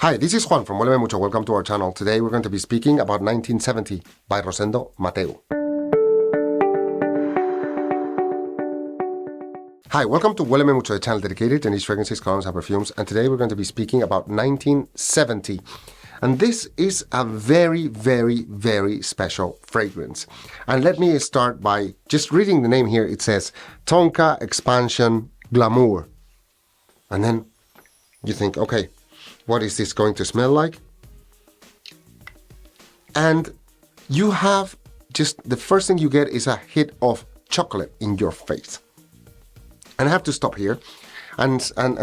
Hi, this is Juan from Hueleme, Mucho. Welcome to our channel. Today we're going to be speaking about 1970 by Rosendo Mateu. Hi, welcome to Hueleme Mucho, the channel dedicated to niche fragrances, colognes and perfumes, and today we're going to be speaking about 1970. And this is a very, very, very special fragrance. And let me start by just reading the name here. It says Tonka Expansion Glamour. And then you think, okay, what is this going to smell like? And you have just, the first thing you get is a hit of chocolate in your face. And I have to stop here and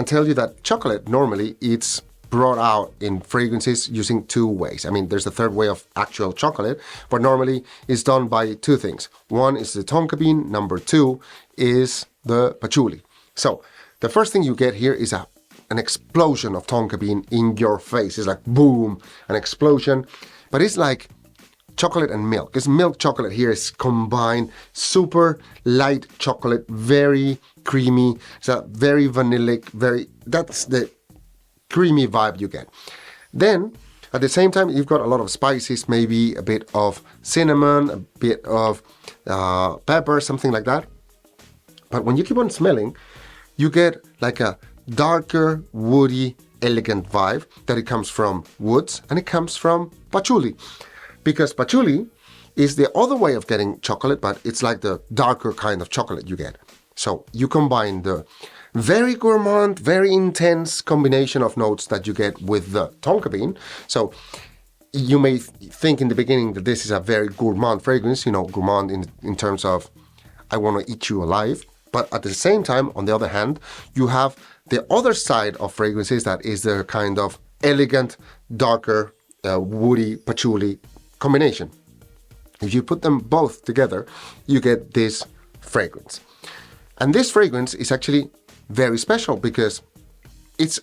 tell you that chocolate normally it's brought out in fragrances using two ways. I mean, there's a third way of actual chocolate, but normally it's done by two things. One is the tonka bean, number two is the patchouli. So the first thing you get here is an explosion of tonka bean in your face. It's like boom, an explosion, but it's like chocolate and milk. It's milk chocolate here is combined, super light chocolate, very creamy. It's a very vanillic, that's the creamy vibe you get. Then at the same time, you've got a lot of spices, maybe a bit of cinnamon, a bit of pepper, something like that. But when you keep on smelling, you get like a darker, woody, elegant vibe that it comes from woods and it comes from patchouli. Because patchouli is the other way of getting chocolate, but it's like the darker kind of chocolate you get. So you combine the very gourmand, very intense combination of notes that you get with the tonka bean. So you may think in the beginning that this is a very gourmand fragrance, you know, gourmand in terms of I want to eat you alive. But at the same time, on the other hand, you have the other side of fragrances that is the kind of elegant, darker, woody, patchouli combination. If you put them both together, you get this fragrance. And this fragrance is actually very special because it's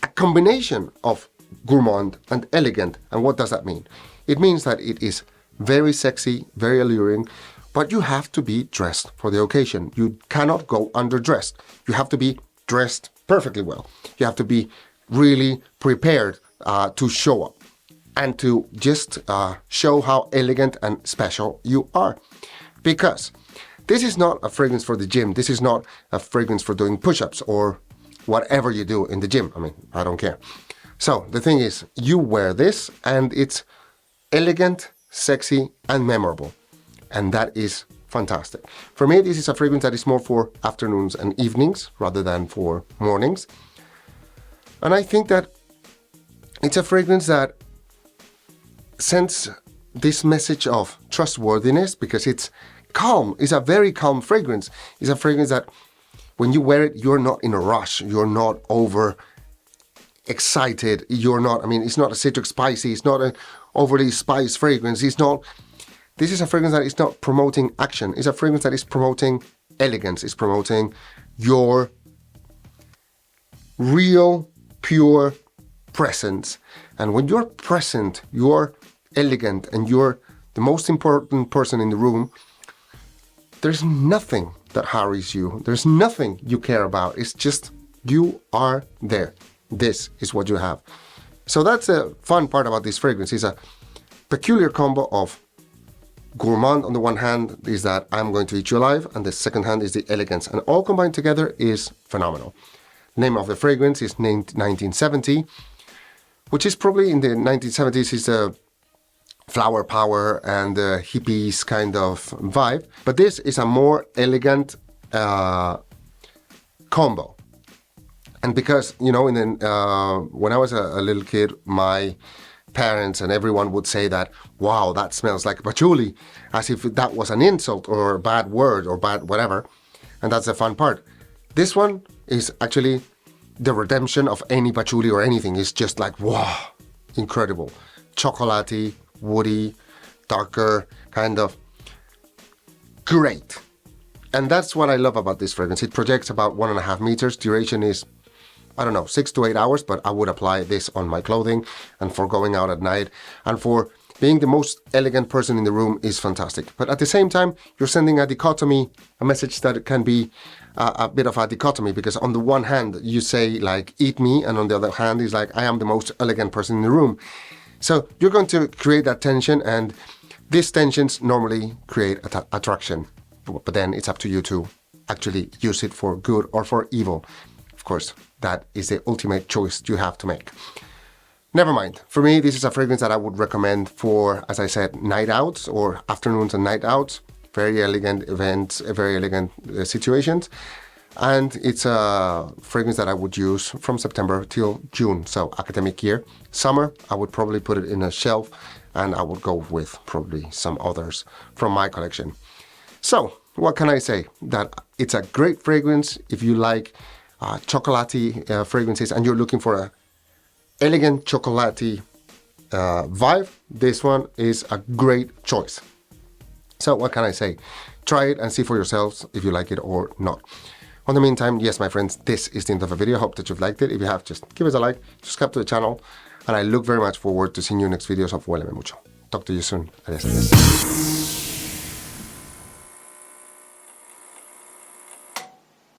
a combination of gourmand and elegant. And what does that mean? It means that it is very sexy, very alluring, but you have to be dressed for the occasion. You cannot go underdressed. You have to be dressed perfectly well. You have to be really prepared to show up and to just show how elegant and special you are. Because this is not a fragrance for the gym. This is not a fragrance for doing push-ups or whatever you do in the gym. I mean, I don't care. So the thing is, you wear this and it's elegant, sexy, and memorable. And that is fantastic. For me, this is a fragrance that is more for afternoons and evenings rather than for mornings. And I think that it's a fragrance that sends this message of trustworthiness because it's calm. It's a very calm fragrance. It's a fragrance that when you wear it, you're not in a rush. You're not over excited. You're not, I mean, it's not a citric spicy. It's not an overly spiced fragrance. This is a fragrance that is not promoting action. It's a fragrance that is promoting elegance. It's promoting your real, pure presence. And when you're present, you're elegant and you're the most important person in the room, there's nothing that hurries you. There's nothing you care about. It's just you are there. This is what you have. So that's a fun part about this fragrance. It's a peculiar combo of gourmand on the one hand is that I'm going to eat you alive, and the second hand is the elegance, and all combined together is phenomenal. The name of the fragrance is named 1970, which is probably in the 1970s is a flower power and the hippies kind of vibe, but this is a more elegant combo. And because, you know, when I was a little kid, my parents and everyone would say that, wow, that smells like patchouli, as if that was an insult or a bad word or bad whatever. And that's the fun part. This one is actually the redemption of any patchouli or anything. It's just like, wow, incredible. Chocolatey, woody, darker, kind of great. And that's what I love about this fragrance. It projects about 1.5 meters. Duration is, I don't know, 6 to 8 hours, but I would apply this on my clothing and for going out at night and for being the most elegant person in the room is fantastic. But at the same time, you're sending a dichotomy, a message that can be a bit of a dichotomy, because on the one hand, you say like, eat me, and on the other hand, it's like, I am the most elegant person in the room. So you're going to create that tension, and these tensions normally create attraction. But then it's up to you to actually use it for good or for evil. Of course, that is the ultimate choice you have to make. Never mind. For me, this is a fragrance that I would recommend for, as I said, night outs or afternoons and night outs. Very elegant events, very elegant situations. And it's a fragrance that I would use from September till June, so academic year. Summer, I would probably put it in a shelf, and I would go with probably some others from my collection. So, what can I say? That it's a great fragrance if you like chocolatey fragrances and you're looking for a elegant chocolatey vibe. This one is a great choice. So what can I say? Try it and see for yourselves if you like it or not. In the meantime, yes, my friends, this is the end of the video. I hope that you've liked it. If you have, just give us a like, subscribe to the channel, and I look very much forward to seeing you next videos of Hueleme Mucho. Talk to you soon. Adiós.